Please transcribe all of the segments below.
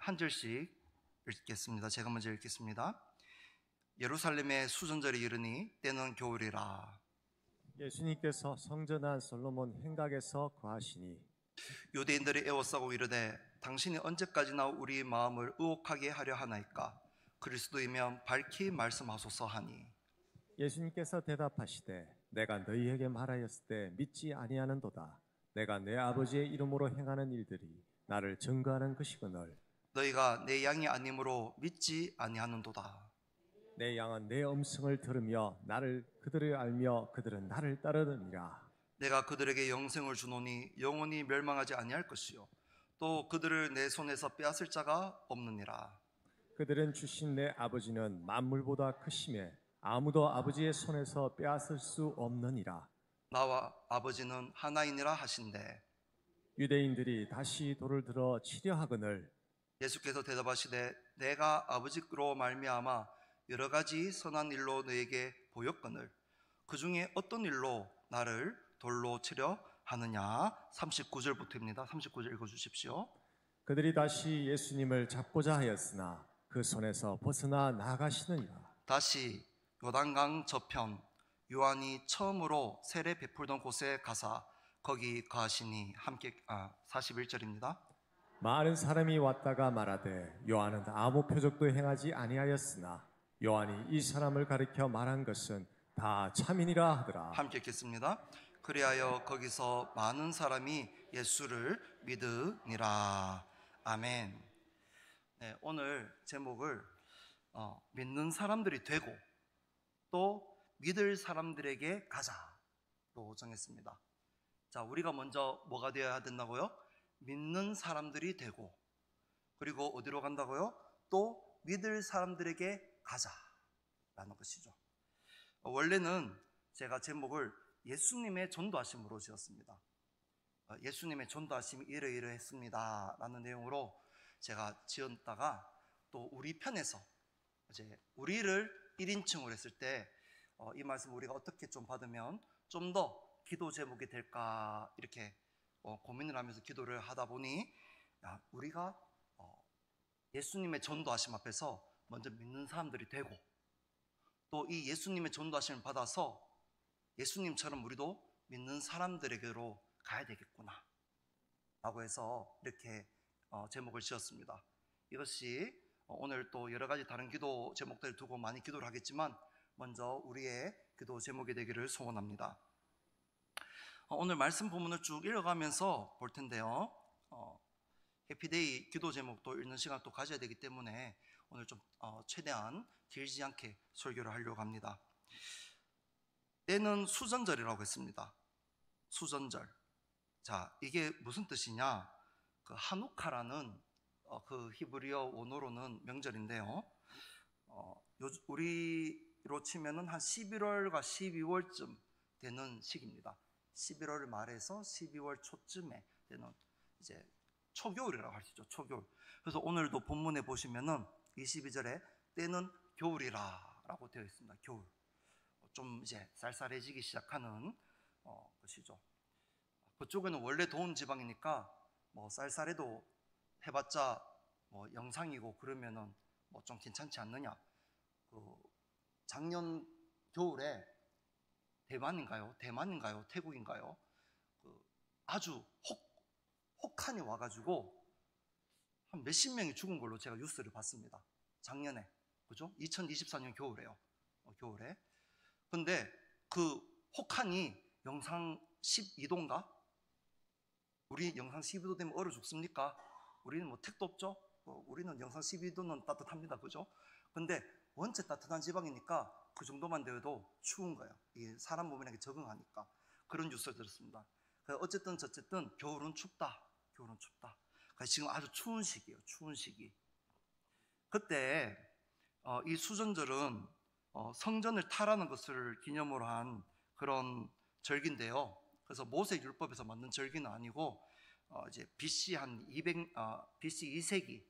한 절씩 읽겠습니다. 제가 먼저 읽겠습니다. 예루살렘의 수전절이 이르니 때는 겨울이라. 예수님께서 성전한 솔로몬 행각에서 거하시니 유대인들이 애워싸고 이르되 당신이 언제까지나 우리 마음을 의혹하게 하려 하나이까? 그리스도이면 밝히 말씀하소서 하니. 예수님께서 대답하시되 내가 너희에게 말하였을 때 믿지 아니하는도다. 내가 내 아버지의 이름으로 행하는 일들이 나를 증거하는 것이거늘 너희가 내 양이 아님으로 믿지 아니하는도다. 내 양은 내 음성을 들으며 나를 그들을 알며 그들은 나를 따르느니라. 내가 그들에게 영생을 주노니 영원히 멸망하지 아니할 것이요 또 그들을 내 손에서 빼앗을 자가 없느니라. 그들은 주신 내 아버지는 만물보다 크심에 아무도 아버지의 손에서 빼앗을 수 없느니라. 나와 아버지는 하나이니라 하신대. 유대인들이 다시 돌을 들어 치려 하거늘 예수께서 대답하시되 내가 아버지로 말미암아 여러 가지 선한 일로 너에게 보였거늘 그 중에 어떤 일로 나를 돌로 치려 하느냐. 39절부터입니다. 39절 읽어주십시오. 그들이 다시 예수님을 잡고자 하였으나 그 손에서 벗어나 나가시느니라. 다시 요단강 저편 요한이 처음으로 세례 베풀던 곳에 가사 거기 거하시니 함께 41절입니다. 많은 사람이 왔다가 말하되 요한은 아무 표적도 행하지 아니하였으나 요한이 이 사람을 가리켜 말한 것은 다 참이니라 하더라. 함께 읽겠습니다. 그리하여 거기서 많은 사람이 예수를 믿으니라. 아멘. 네, 오늘 제목을 믿는 사람들이 되고 또 믿을 사람들에게 가자로 정했습니다. 자, 우리가 먼저 뭐가 되어야 된다고요? 믿는 사람들이 되고, 그리고 어디로 간다고요? 또 믿을 사람들에게 가자라는 것이죠. 원래는 제가 제목을 예수님의 전도하심으로 지었습니다. 예수님의 전도하심이 이러이러했습니다 라는 내용으로 제가 지었다가 또 우리 편에서 이제 우리를 1인칭으로 했을 때 이 말씀 우리가 어떻게 좀 받으면 좀 더 기도 제목이 될까 이렇게 고민을 하면서 기도를 하다 보니 우리가 예수님의 전도하심 앞에서 먼저 믿는 사람들이 되고 또 이 예수님의 전도하심을 받아서 예수님처럼 우리도 믿는 사람들에게로 가야 되겠구나 라고 해서 이렇게 제목을 지었습니다. 이것이 오늘 또 여러 가지 다른 기도 제목들을 두고 많이 기도를 하겠지만 먼저 우리의 기도 제목이 되기를 소원합니다. 오늘 말씀 본문을 쭉 읽어가면서 볼 텐데요. 해피데이 기도 제목도 읽는 시간을 또 가져야 되기 때문에 오늘 좀 최대한 길지 않게 설교를 하려고 합니다. 때는 수전절이라고 했습니다. 수전절. 자, 이게 무슨 뜻이냐? 그 하누카라는 그 히브리어 원어로는 명절인데요. 우리로 치면은 한 11월과 12월쯤 되는 시기입니다. 11월 말에서 12월 초쯤에 되는 이제 초겨울이라고 할 수 있죠. 초겨울. 그래서 오늘도 본문에 보시면은 22절에 때는 겨울이라 라고 되어 있습니다. 겨울. 좀 이제 쌀쌀해지기 시작하는 것이죠. 그쪽에는 원래 더운 지방이니까 뭐 쌀쌀해도 해봤자 뭐 영상이고 그러면은 뭐 좀 괜찮지 않느냐. 작년 겨울에 대만인가요? 태국인가요? 아주 혹한이 와가지고 한 몇십 명이 죽은 걸로 제가 뉴스를 봤습니다. 작년에, 그죠? 2024년 겨울에요. 겨울에. 근데 그 혹한이 영상 12도인가? 우리 영상 12도 되면 얼어 죽습니까? 우리는 뭐 택도 없죠? 우리는 영상 12도는 따뜻합니다. 그죠? 근데 원체 따뜻한 지방이니까 그 정도만 되어도 추운 거예요. 이게 사람 몸이랑 적응하니까. 그런 뉴스를 들었습니다. 어쨌든 저쨌든 겨울은 춥다. 겨울은 춥다. 지금 아주 추운 시기예요. 추운 시기. 그때 이 수전절은 성전을 타라는 것을 기념으로 한 그런 절기인데요. 그래서 모세율법에서 만든 절기는 아니고 이제 BC 한 2세기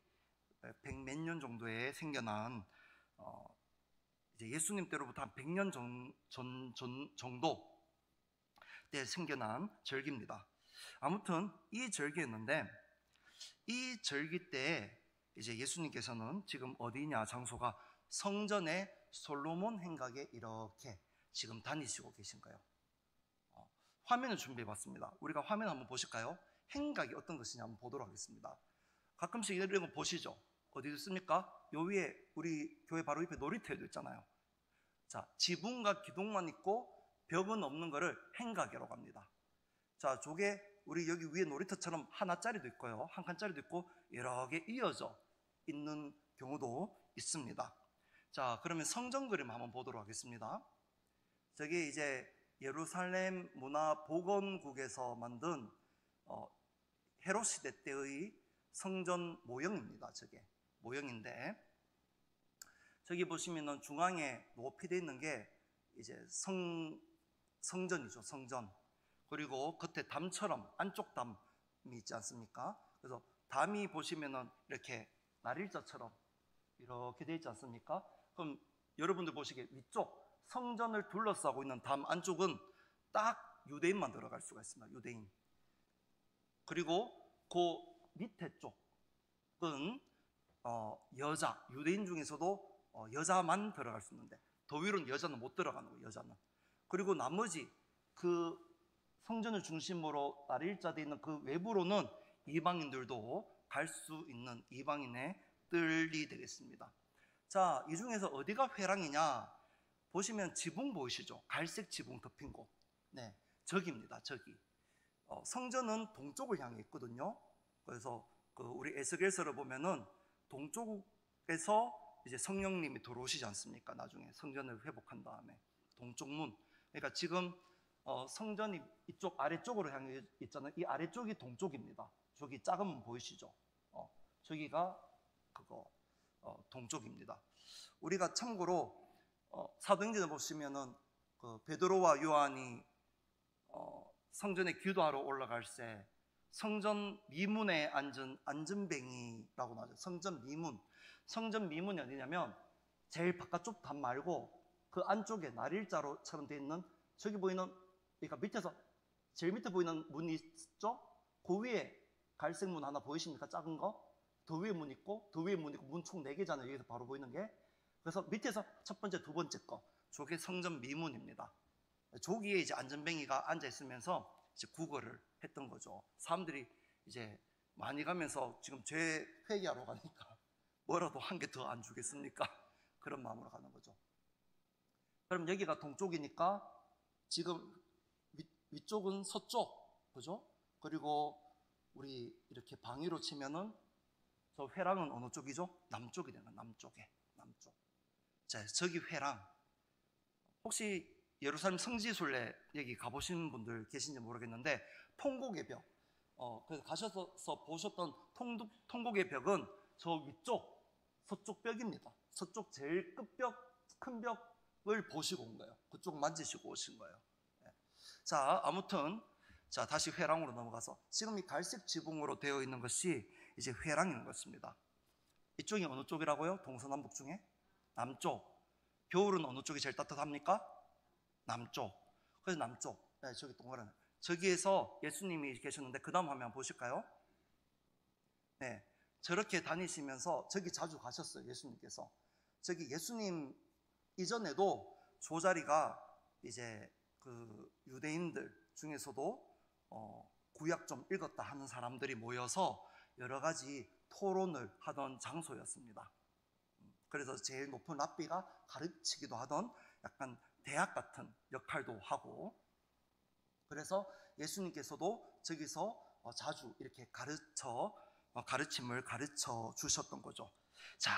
100몇 년 정도에 생겨난 이제 예수님 때로부터 한 100년 정도 때 생겨난 절기입니다. 아무튼 이 절기였는데 이 절기 때 이제 예수님께서는 지금 어디냐, 장소가 성전의 솔로몬 행각에 이렇게 지금 다니시고 계신 거예요. 화면을 준비해 봤습니다. 우리가 화면 한번 보실까요? 행각이 어떤 것이냐 한번 보도록 하겠습니다. 가끔씩 이런 거 보시죠? 어디 있습니까? 요 위에 우리 교회 바로 옆에 놀이터에도 있잖아요. 자, 지붕과 기둥만 있고 벽은 없는 거를 행각이라고 합니다. 자, 저게 우리 여기 위에 놀이터처럼 하나짜리도 있고요, 한 칸짜리도 있고 여러 개 이어져 있는 경우도 있습니다. 자, 그러면 성전 그림 한번 보도록 하겠습니다. 저게 이제 예루살렘 문화보건국에서 만든 헤롯 시대 때의 성전 모형입니다. 저게 모형인데, 저기 보시면은 중앙에 높이 되어 있는 게 이제 성전이죠, 성전. 그리고 겉에 담처럼 안쪽 담이 있지 않습니까? 그래서 담이 보시면은 이렇게 날일자처럼 이렇게 되어 있지 않습니까? 그럼 여러분들 보시기에 위쪽 성전을 둘러싸고 있는 담 안쪽은 딱 유대인만 들어갈 수가 있습니다. 유대인. 그리고 그 밑에 쪽은 여자, 유대인 중에서도 여자만 들어갈 수 있는데 더 위로는 여자는 못 들어가는 거예요. 여자는. 그리고 나머지 그 성전을 중심으로 날일자 되어 있는 그 외부로는 이방인들도 갈 수 있는 이방인의 뜰이 되겠습니다. 자, 이 중에서 어디가 회랑이냐 보시면 지붕 보이시죠? 갈색 지붕 덮인 곳. 네, 저기입니다. 저기. 성전은 동쪽을 향해 있거든요. 그래서 우리 에스겔서를 보면은 동쪽에서 이제 성령님이 들어오시지 않습니까? 나중에 성전을 회복한 다음에 동쪽 문. 그러니까 지금 성전이 이쪽 아래쪽으로 향해 있잖아요. 이 아래쪽이 동쪽입니다. 저기 작은 문 보이시죠? 저기가 그거 동쪽입니다. 우리가 참고로 사도행전을 보시면은 그 베드로와 요한이 성전에 기도하러 올라갈 때 성전 미문에 앉은 앉은뱅이라고 나오죠. 성전 미문. 성전 미문이 어디냐면 제일 바깥쪽 담 말고 그 안쪽에 날일자로처럼 되어 있는 저기 보이는, 그러니까 밑에서 제일 밑에 보이는 문이 있죠? 그 위에 갈색 문 하나 보이십니까? 작은 거? 더 위에 문 있고 더 위에 문 있고 문 총 4개잖아요. 여기서 바로 보이는 게. 그래서 밑에서 첫 번째, 두 번째 거, 저게 성전 미문입니다. 저기에 이제 안전뱅이가 앉아 있으면서 이제 구걸을 했던 거죠. 사람들이 이제 많이 가면서 지금 죄 회개하러 가니까 뭐라도 한 개 더 안 주겠습니까? 그런 마음으로 가는 거죠. 그럼 여기가 동쪽이니까 지금 위쪽은 서쪽, 그죠? 그리고 우리 이렇게 방위로 치면은 저 회랑은 어느 쪽이죠? 남쪽이 되는 거예요. 남쪽에, 남쪽. 자, 저기 회랑. 혹시 예루살렘 성지순례 여기 가보신 분들 계신지 모르겠는데 통곡의 벽, 그래서 가셔서 보셨던 통곡의 벽은 저 위쪽 서쪽 벽입니다. 서쪽 제일 끝벽, 큰 벽을 보시고 온 거예요. 그쪽 만지시고 오신 거예요. 자, 아무튼 자, 다시 회랑으로 넘어가서 지금 이 갈색 지붕으로 되어 있는 것이 이제 회랑인 것입니다. 이쪽이 어느 쪽이라고요? 동서남북 중에? 남쪽. 겨울은 어느 쪽이 제일 따뜻합니까? 남쪽. 그래서 남쪽. 네, 저기 동그란. 저기에서 예수님이 계셨는데 그 다음 화면 보실까요? 네, 저렇게 다니시면서 저기 자주 가셨어요. 예수님께서. 저기 예수님 이전에도 저 자리가 이제 그 유대인들 중에서도 구약 좀 읽었다 하는 사람들이 모여서 여러 가지 토론을 하던 장소였습니다. 그래서 제일 높은 랍비가 가르치기도 하던 약간 대학 같은 역할도 하고, 그래서 예수님께서도 저기서 자주 이렇게 가르침을 가르쳐 주셨던 거죠. 자,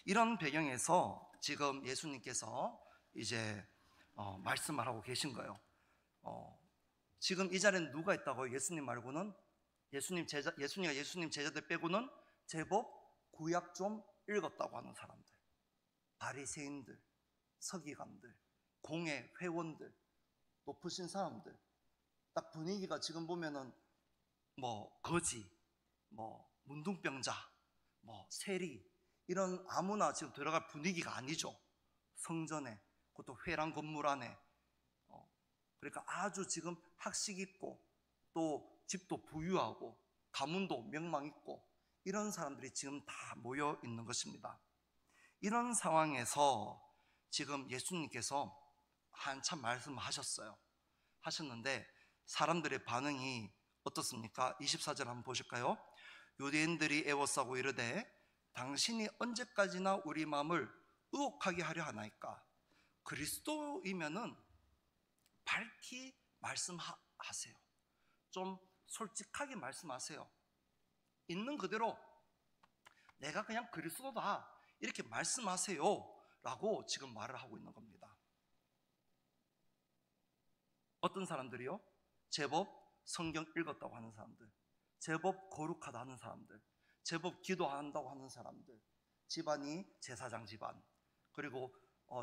이런 배경에서 지금 예수님께서 이제 말씀을 하고 계신 거예요. 지금 이 자리에는 누가 있다고요? 예수님 말고는, 예수님 제자들 빼고는 제법 구약 좀 읽었다고 하는 사람들, 바리새인들, 서기관들, 공회 회원들, 높으신 사람들. 딱 분위기가 지금 보면은 뭐 거지, 뭐 문둥병자, 뭐 세리, 이런 아무나 지금 들어갈 분위기가 아니죠. 성전에, 그것도 회랑 건물 안에. 그러니까 아주 지금 학식 있고 또 집도 부유하고 가문도 명망 있고 이런 사람들이 지금 다 모여 있는 것입니다. 이런 상황에서 지금 예수님께서 한참 말씀하셨어요. 하셨는데 사람들의 반응이 어떻습니까? 24절 한번 보실까요? 유대인들이 애워싸고 이르되 당신이 언제까지나 우리 마음을 의혹하게 하려 하나이까? 그리스도이면은 밝히 말씀하세요. 좀 솔직하게 말씀하세요. 있는 그대로 내가 그냥 그리스도다 이렇게 말씀하세요 라고 지금 말을 하고 있는 겁니다. 어떤 사람들이요? 제법 성경 읽었다고 하는 사람들, 제법 거룩하다 하는 사람들, 제법 기도한다고 하는 사람들, 집안이 제사장 집안, 그리고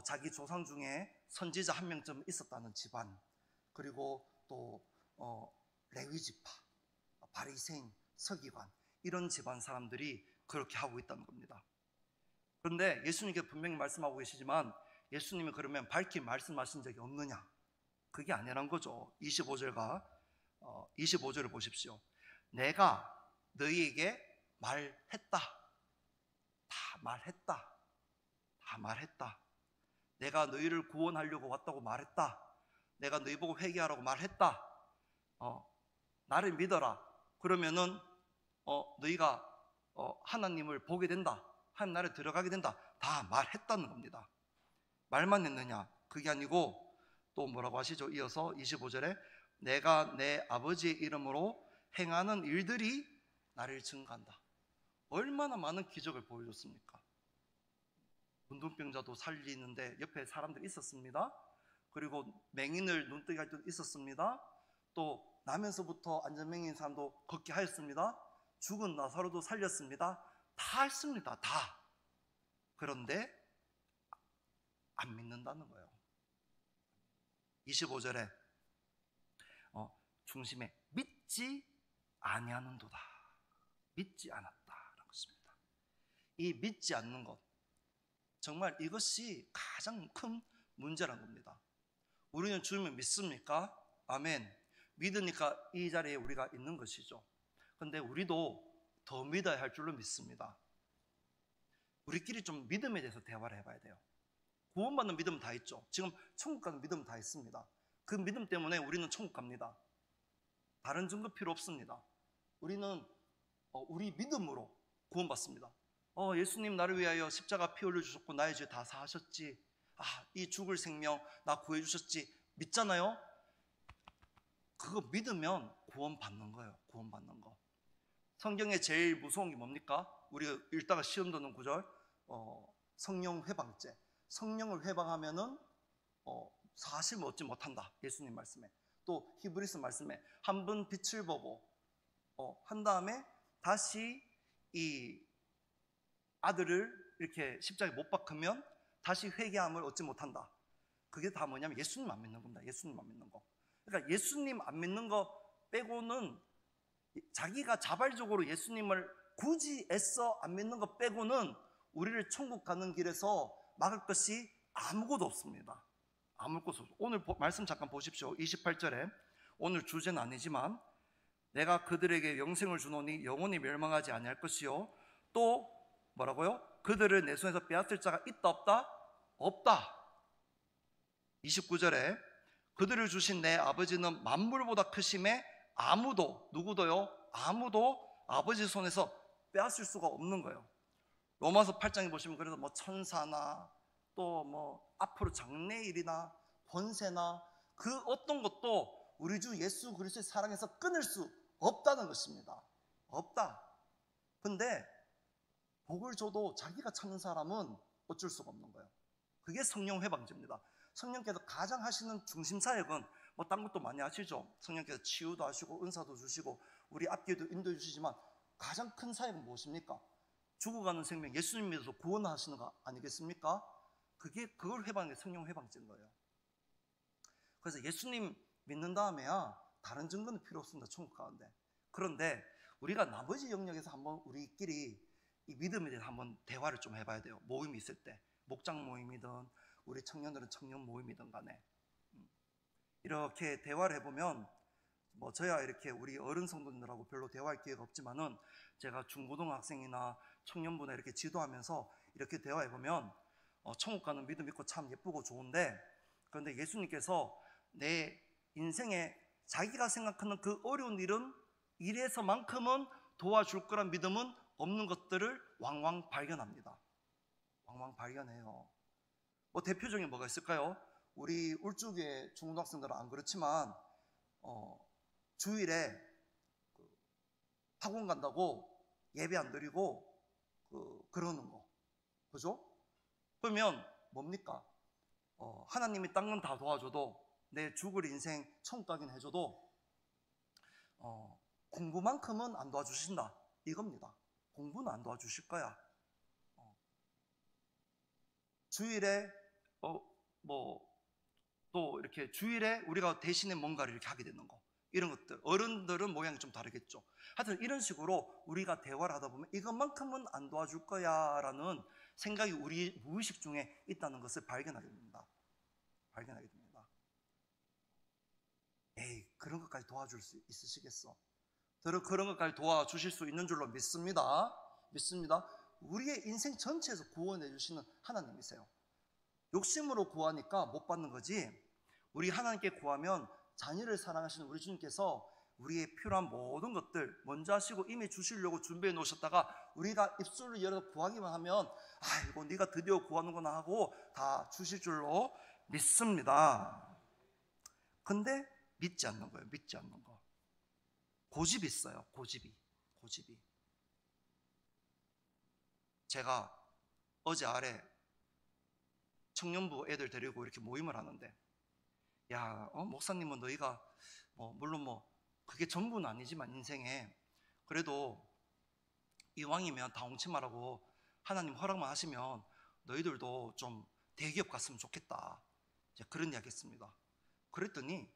자기 조상 중에 선지자 한 명쯤 있었다는 집안, 그리고 또 레위 지파, 바리새인, 서기관, 이런 집안 사람들이 그렇게 하고 있다는 겁니다. 그런데 예수님께 분명히 말씀하고 계시지만 예수님이 그러면 밝히 말씀하신 적이 없느냐? 그게 아니란 거죠. 25절을 보십시오. 내가 너희에게 말했다. 다 말했다. 내가 너희를 구원하려고 왔다고 말했다. 내가 너희 보고 회개하라고 말했다. 나를 믿어라. 그러면은 너희가 하나님을 보게 된다. 하나님 나라에 들어가게 된다. 다 말했다는 겁니다. 말만 했느냐? 그게 아니고 또 뭐라고 하시죠? 이어서 25절에 내가 내 아버지의 이름으로 행하는 일들이 나를 증거한다. 얼마나 많은 기적을 보여줬습니까? 문둥병자도 살리는데 옆에 사람들이 있었습니다. 그리고 맹인을 눈뜨게 할 때도 있었습니다. 또 나면서부터 안전맹인 사람도 걷게 하였습니다. 죽은 나사로도 살렸습니다. 다 했습니다. 다. 그런데 안 믿는다는 거예요. 25절에 중심에 믿지 아니하는도다. 믿지 않았다라는 것입니다. 이 믿지 않는 것, 정말 이것이 가장 큰 문제란 겁니다. 우리는 주님을 믿습니까? 아멘. 믿으니까 이 자리에 우리가 있는 것이죠. 그런데 우리도 더 믿어야 할 줄로 믿습니다. 우리끼리 좀 믿음에 대해서 대화를 해봐야 돼요. 구원받는 믿음 다 있죠. 지금 천국 가는 믿음 다 있습니다. 그 믿음 때문에 우리는 천국 갑니다. 다른 증거 필요 없습니다. 우리는 우리 믿음으로 구원받습니다. 예수님 나를 위하여 십자가 피 흘려주셨고 나의 죄 다 사하셨지. 이 죽을 생명 나 구해주셨지. 믿잖아요. 그거 믿으면 구원받는 거예요. 구원받는 거. 성경에 제일 무서운 게 뭡니까? 우리가 읽다가 시험 드는 구절, 성령 회방죄. 성령을 회방하면은 사실 얻지 못한다. 예수님 말씀에. 또 히브리서 말씀에 한 번 빛을 보고 한 다음에 다시 이 아들을 이렇게 십자가에 못 박으면 다시 회개함을 얻지 못한다. 그게 다 뭐냐면 예수님 안 믿는 겁니다. 예수님 안 믿는 거. 그러니까 예수님 안 믿는 거 빼고는, 자기가 자발적으로 예수님을 굳이 애써 안 믿는 거 빼고는 우리를 천국 가는 길에서 막을 것이 아무것도 없습니다. 아무것도 없어요. 오늘 말씀 잠깐 보십시오. 28절에 오늘 주제는 아니지만 내가 그들에게 영생을 주노니 영원히 멸망하지 아니할 것이요 또 뭐라고요? 그들을 내 손에서 빼앗을 자가 있다 없다? 없다. 29절에 그들을 주신 내 아버지는 만물보다 크심에 아무도, 누구도요? 아무도 아버지 손에서 빼앗을 수가 없는 거예요. 로마서 8장에 보시면 그래서 뭐 천사나 또 뭐 앞으로 장래일이나 권세나 그 어떤 것도 우리 주 예수 그리스도의 사랑에서 끊을 수 없다는 것입니다. 없다. 근데 복을 줘도 자기가 찾는 사람은 어쩔 수가 없는 거예요. 그게 성령 회방제입니다. 성령께서 가장 하시는 중심 사역은 뭐 딴 것도 많이 하시죠. 성령께서 치유도 하시고 은사도 주시고 우리 앞길도 인도해 주시지만 가장 큰 사역은 무엇입니까? 죽어가는 생명 예수님 믿어서 구원하시는 거 아니겠습니까? 그걸 회방의 성령 회방제인 거예요. 그래서 예수님 믿는 다음에야 다른 증거는 필요 없습니다. 천국 가는데. 그런데 우리가 나머지 영역에서 한번 우리끼리 이 믿음에 대해서 한번 대화를 좀 해봐야 돼요. 모임이 있을 때, 목장 모임이든 우리 청년들은 청년 모임이든 간에 이렇게 대화를 해보면 뭐 저야 이렇게 우리 어른 성도님들하고 별로 대화할 기회가 없지만은 제가 중고등학생이나 청년부나 이렇게 지도하면서 이렇게 대화해 보면 천국 가는 믿음 있고 참 예쁘고 좋은데, 그런데 예수님께서 내 인생에 자기가 생각하는 그 어려운 일에서만큼은 도와줄 거란 믿음은 없는 것들을 왕왕 발견합니다. 왕왕 발견해요. 뭐 대표적인 뭐가 있을까요? 우리 울주교의 중고등학생들은 안 그렇지만 주일에 학원 간다고 예배 안 드리고 그러는 거, 그죠? 그러면 뭡니까? 하나님이 딴 건 다 도와줘도, 내 죽을 인생 천국 가긴 해줘도 공부만큼은 안 도와주신다, 이겁니다. 공부는 안 도와주실 거야. 주일에 또 이렇게 주일에 우리가 대신에 뭔가를 이렇게 하게 되는 거, 이런 것들, 어른들은 모양이 좀 다르겠죠. 하여튼 이런 식으로 우리가 대화를 하다 보면 이것만큼은 안 도와줄 거야 라는 생각이 우리 무의식 중에 있다는 것을 발견하게 됩니다. 에이, 그런 것까지 도와줄 수 있으시겠어? 그런 것까지 도와주실 수 있는 줄로 믿습니다. 우리의 인생 전체에서 구원해 주시는 하나님이세요. 욕심으로 구하니까 못 받는 거지, 우리 하나님께 구하면 자녀를 사랑하시는 우리 주님께서 우리의 필요한 모든 것들 먼저 하시고 이미 주시려고 준비해 놓으셨다가 우리가 입술을 열어서 구하기만 하면 아이고 네가 드디어 구하는구나 하고 다 주실 줄로 믿습니다. 근데 믿지 않는 거예요. 믿지 않는 거. 고집이 있어요. 고집이. 제가 어제 아래 청년부 애들 데리고 이렇게 모임을 하는데, 야, 목사님은 너희가 물론 그게 전부는 아니지만 인생에 그래도 이왕이면 다 옹치마라고 하나님 허락만 하시면 너희들도 좀 대기업 갔으면 좋겠다, 이제 그런 이야기 했습니다. 그랬더니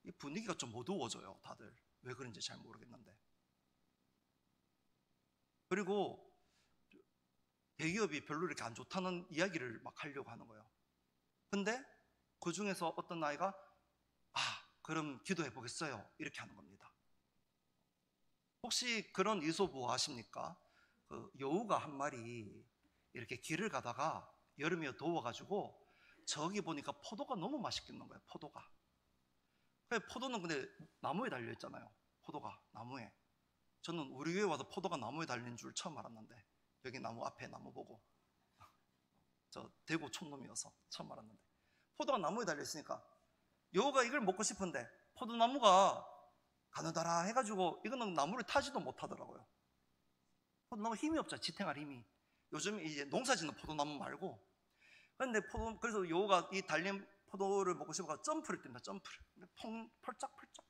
이 분위기가 좀 어두워져요. 다들 왜 그런지 잘 모르겠는데. 그리고 대기업이 별로 이렇게 안 좋다는 이야기를 막 하려고 하는 거예요. 근데 그 중에서 어떤 아이가 그럼 기도해 보겠어요, 이렇게 하는 겁니다. 혹시 그런 이솝우 아십니까? 그 여우가 한 마리 이렇게 길을 가다가 여름이 더워가지고 저기 보니까 포도가 너무 맛있겠는 거예요. 포도는 근데 나무에 달려있잖아요. 포도가 나무에. 저는 우리 교회 와서 포도가 나무에 달린 줄 처음 알았는데, 여기 나무 앞에 나무 보고, 저 대구 촌놈이어서 처음 알았는데, 포도가 나무에 달려있으니까 여우가 이걸 먹고 싶은데 포도나무가 가느다라 해가지고 이거는 나무를 타지도 못하더라고요. 포도나무 힘이 없잖아, 지탱할 힘이. 요즘 이제 농사 짓는 포도나무 말고. 그래서 여우가 이 달린 포도를 먹고 싶어서 점프를 뜁니다. 펄짝펄짝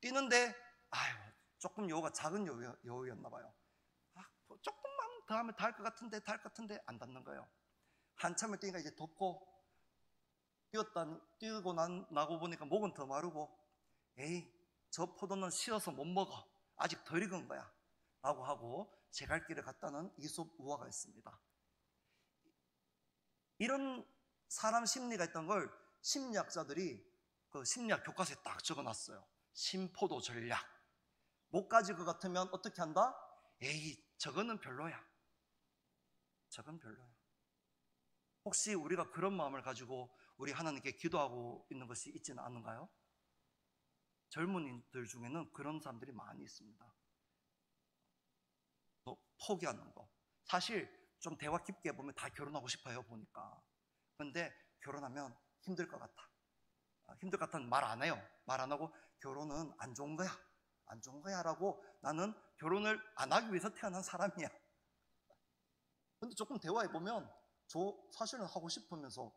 뛰는데 조금 여우가 작은 여우였나 봐요. 조금만 더 하면 닿을 것 같은데 안 닿는 거예요. 한참을 뛰니까 이제 덥고, 뛰고 나고 보니까 목은 더 마르고, 에이, 저 포도는 씌어서 못 먹어, 아직 덜 익은 거야 라고 하고 제 갈 길을 갔다는 이솝우화가 있습니다. 이런 사람 심리가 있던 걸 심리학자들이 그 심리학 교과서에 딱 적어놨어요. 심포도 전략. 못 가질 것 같으면 어떻게 한다? 에이, 저건 별로야. 혹시 우리가 그런 마음을 가지고 우리 하나님께 기도하고 있는 것이 있지는 않은가요? 젊은이들 중에는 그런 사람들이 많이 있습니다. 포기하는 거. 사실 좀 대화 깊게 해보면 다 결혼하고 싶어요, 보니까. 그런데 결혼하면 힘들 것 같아. 힘들 것 같다는 말 안 해요. 말 안 하고 결혼은 안 좋은 거야 라고, 나는 결혼을 안 하기 위해서 태어난 사람이야. 근데 조금 대화해보면 저 사실은 하고 싶으면서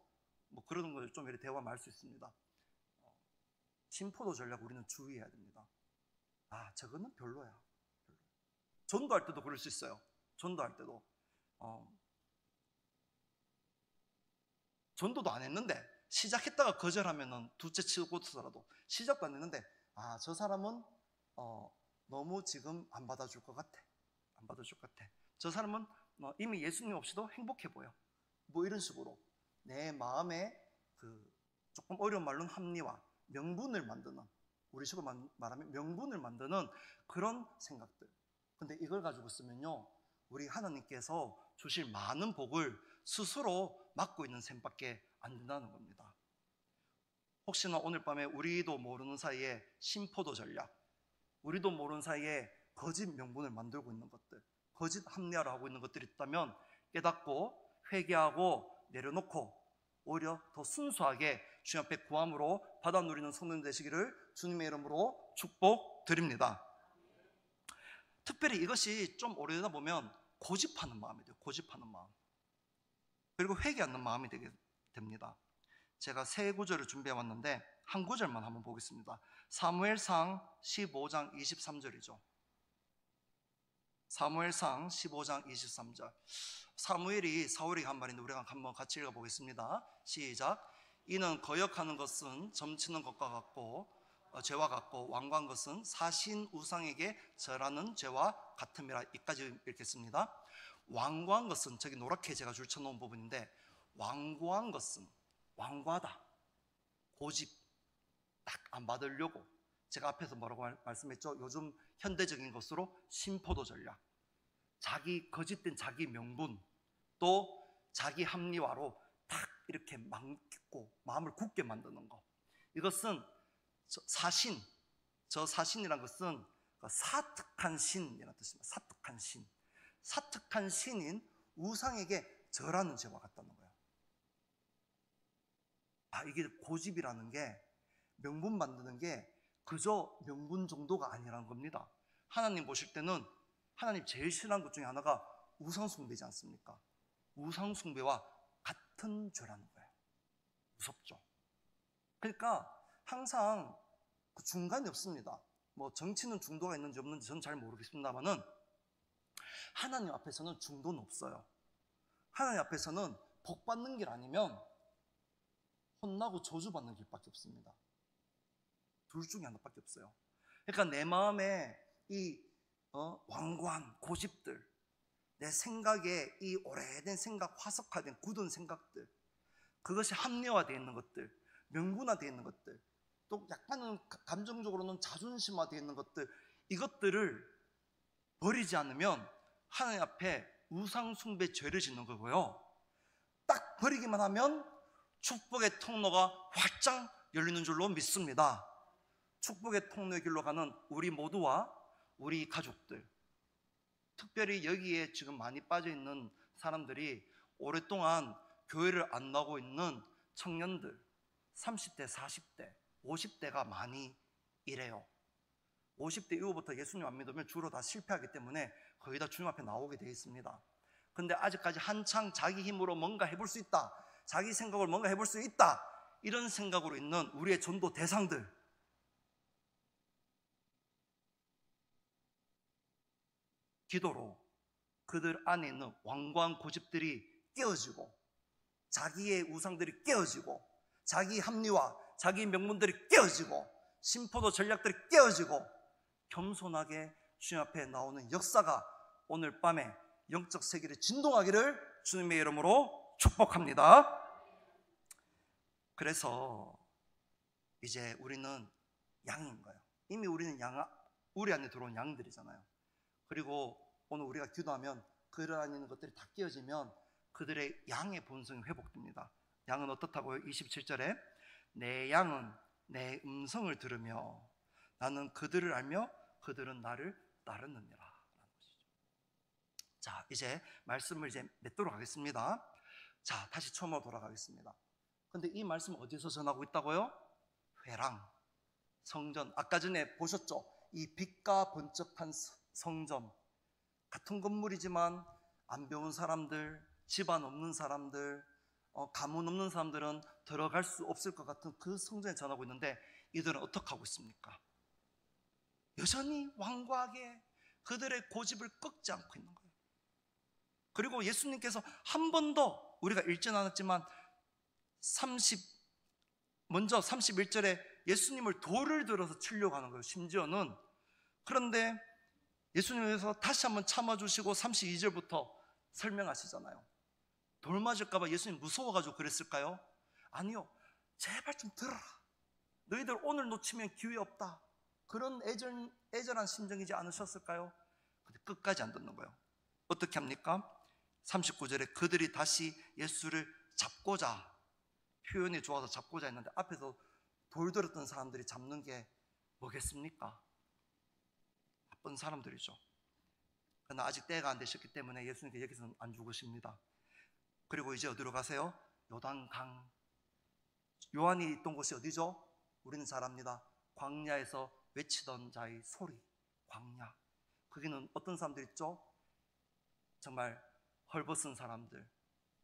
그러는 걸 좀 이렇게 대화하면 알 수 있습니다. 심포도 전략 우리는 주의해야 됩니다. 저거는 별로야. 전도할 때도 그럴 수 있어요. 전도할 때도 전도도 안 했는데 시작했다가 거절하면은 둘째 치고서라도 시작도 안 했는데 저 사람은 너무 지금 안 받아줄 것 같아. 저 사람은 이미 예수님 없이도 행복해 보여. 이런 식으로 내 마음에 그 조금 어려운 말로는 합리화, 명분을 만드는, 우리식으로 말하면 명분을 만드는 그런 생각들. 근데 이걸 가지고 쓰면요, 우리 하나님께서 주실 많은 복을 스스로 막고 있는 셈밖에 안 된다는 겁니다. 혹시나 오늘 밤에 우리도 모르는 사이에 심포도 전략, 우리도 모르는 사이에 거짓 명분을 만들고 있는 것들, 거짓 합리화를 하고 있는 것들이 있다면 깨닫고 회개하고 내려놓고 오히려 더 순수하게 주님 앞에 구함으로 받아 누리는 성도님 되시기를 주님의 이름으로 축복드립니다. 특별히 이것이 좀 오래되다 보면 고집하는 마음이 돼요. 고집하는 마음. 그리고 회개하는 마음이 되게 됩니다. 제가 세 구절을 준비해 왔는데 한 구절만 한번 보겠습니다. 사무엘상 15장 23절이죠. 사무엘상 15장 23절. 사무엘이 사울이 한 말인데 우리가 한번 같이 읽어보겠습니다. 시작. 이는 거역하는 것은 점치는 것과 같고 죄와 같고 완고한 것은 사신 우상에게 절하는 죄와 같음이라. 이까지 읽겠습니다. 완고한 것은, 저기 노랗게 제가 줄쳐놓은 부분인데, 완고한 것은, 완고하다, 고집, 딱 안 받으려고, 제가 앞에서 뭐라고 말씀했죠? 요즘 현대적인 것으로 심포도 전략, 자기 거짓된 자기 명분, 또 자기 합리화로 딱 이렇게 막고 마음을 굳게 만드는 거. 이것은 사신, 저 사신이란 것은 사특한 신이라는 뜻입니다. 사특한 신, 사특한 신인 우상에게 절하는 죄와 같다는 거예요. 이게 고집이라는 게, 명분 만드는 게 그저 명분 정도가 아니라는 겁니다. 하나님 보실 때는 하나님 제일 싫어하는 것 중에 하나가 우상숭배지 않습니까? 우상숭배와 같은 죄라는 거예요. 무섭죠. 그러니까 항상 그 중간이 없습니다. 뭐 정치는 중도가 있는지 없는지 저는 잘 모르겠습니다만은 하나님 앞에서는 중도는 없어요. 하나님 앞에서는 복 받는 길 아니면 혼나고 저주받는 길밖에 없습니다. 둘 중에 하나밖에 없어요. 그러니까 내 마음에 이 완고한 고집들, 내 생각에 이 오래된 생각, 화석화된 굳은 생각들, 그것이 합리화되어 있는 것들, 명분화되어 있는 것들, 또 약간은 감정적으로는 자존심화되어 있는 것들, 이것들을 버리지 않으면 하나님 앞에 우상숭배 죄를 짓는 거고요, 딱 버리기만 하면 축복의 통로가 활짝 열리는 줄로 믿습니다. 축복의 통로의 길로 가는 우리 모두와 우리 가족들, 특별히 여기에 지금 많이 빠져있는 사람들이 오랫동안 교회를 안 나오고 있는 청년들, 30대, 40대, 50대가 많이 이래요. 50대 이후부터 예수님 안 믿으면 주로 다 실패하기 때문에 거의 다 주님 앞에 나오게 되어 있습니다. 근데 아직까지 한창 자기 힘으로 뭔가 해볼 수 있다, 자기 생각으로 뭔가 해볼 수 있다, 이런 생각으로 있는 우리의 전도 대상들, 기도로 그들 안에 있는 완고한 고집들이 깨어지고, 자기의 우상들이 깨어지고, 자기 합리화, 자기 명분들이 깨어지고, 심포도 전략들이 깨어지고, 겸손하게 주님 앞에 나오는 역사가 오늘 밤에 영적 세계를 진동하기를 주님의 이름으로 축복합니다. 그래서 이제 우리는 양인 거예요. 이미 우리는 우리 안에 들어온 양들이잖아요. 그리고 오늘 우리가 기도하면 그들 안에 있는 것들이 다 깨어지면 그들의 양의 본성이 회복됩니다. 양은 어떻다고요? 27절에 내 양은 내 음성을 들으며 나는 그들을 알며 그들은 나를 따르느니라 라는 것이죠. 자, 이제 말씀을 맺도록 하겠습니다. 자, 다시 처음으로 돌아가겠습니다. 근데 이 말씀 어디서 전하고 있다고요? 회랑, 성전, 아까 전에 보셨죠? 이 빛과 번쩍한 성전, 같은 건물이지만 안 배운 사람들, 집안 없는 사람들, 가문 없는 사람들은 들어갈 수 없을 것 같은 그 성전에 전하고 있는데, 이들은 어떻게 하고 있습니까? 여전히 완고하게 그들의 고집을 꺾지 않고 있는 거예요. 그리고 예수님께서 한 번도, 우리가 읽지는 않았지만 먼저 31절에 예수님을 돌을 들어서 치려고 하는 거예요, 심지어는. 그런데 예수님께서 다시 한번 참아주시고 32절부터 설명하시잖아요. 돌 맞을까 봐 예수님 무서워가지고 그랬을까요? 아니요. 제발 좀 들어라. 너희들 오늘 놓치면 기회 없다. 그런 애절한 심정이지 않으셨을까요? 근데 끝까지 안 듣는 거예요. 어떻게 합니까? 39절에 그들이 다시 예수를 잡고자, 표현이 좋아서 잡고자 했는데 앞에서 돌 들었던 사람들이 잡는 게 뭐겠습니까? 나쁜 사람들이죠. 그러나 아직 때가 안 되셨기 때문에 예수님께 여기서는 안 죽으십니다. 그리고 이제 어디로 가세요? 요단강. 요한이 있던 곳이 어디죠? 우리는 잘 압니다. 광야에서 외치던 자의 소리. 광야. 거기는 어떤 사람들 있죠? 정말 헐벗은 사람들,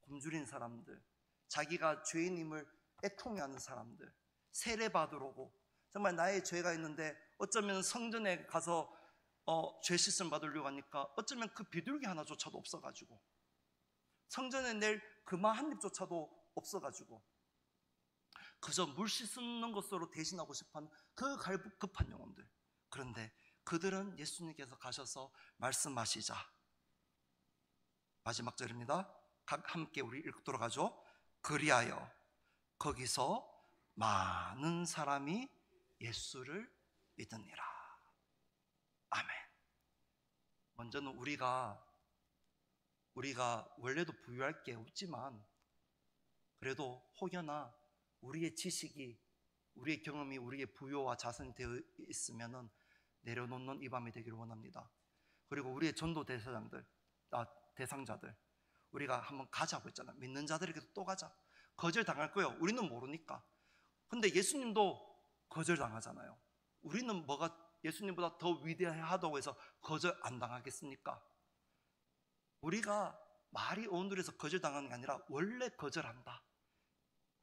굶주린 사람들, 자기가 죄인임을 애통해하는 사람들, 세례받으러 오고, 정말 나의 죄가 있는데 어쩌면 성전에 가서 죄 씻음 받으려고 하니까 어쩌면 그 비둘기 하나조차도 없어가지고, 성전에 낼 금화 한 입조차도 없어가지고 그저 물 씻는 것으로 대신하고 싶어하는 그 갈급한 영혼들. 그런데 그들은 예수님께서 가셔서 말씀하시자, 마지막 절입니다. 함께 우리 읽도록 하죠. 그리하여 거기서 많은 사람이 예수를 믿으니라. 아멘. 먼저는 우리가 원래도 부유할 게 없지만 그래도 혹여나 우리의 지식이, 우리의 경험이, 우리의 부요와 자선이 되어 있으면 내려놓는 이 밤이 되기를 원합니다. 그리고 우리의 전도 대상자들, 우리가 한번 가자고 했잖아요. 믿는 자들에게도 또 가자. 거절당할 거예요. 우리는 모르니까. 근데 예수님도 거절당하잖아요. 우리는 뭐가 예수님보다 더 위대하다고 해서 거절 안 당하겠습니까? 우리가 말이 온들에서 거절당하는 게 아니라 원래 거절한다.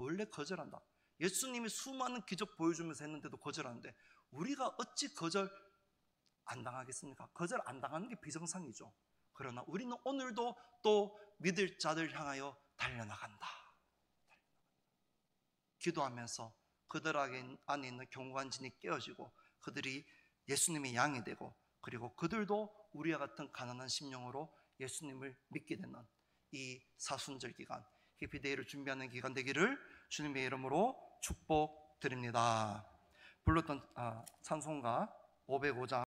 원래 거절한다. 예수님이 수많은 기적 보여주면서 했는데도 거절하는데 우리가 어찌 거절 안 당하겠습니까? 거절 안 당하는 게 비정상이죠. 그러나 우리는 오늘도 또 믿을 자들 향하여 달려나간다. 기도하면서 그들 안에 있는 경관진이 깨어지고 그들이 예수님의 양이 되고, 그리고 그들도 우리와 같은 가난한 심령으로 예수님을 믿게 되는 이 사순절 기간, 해피데이를 준비하는 기간 되기를 주님의 이름으로 축복드립니다. 불렀던 찬송가 505장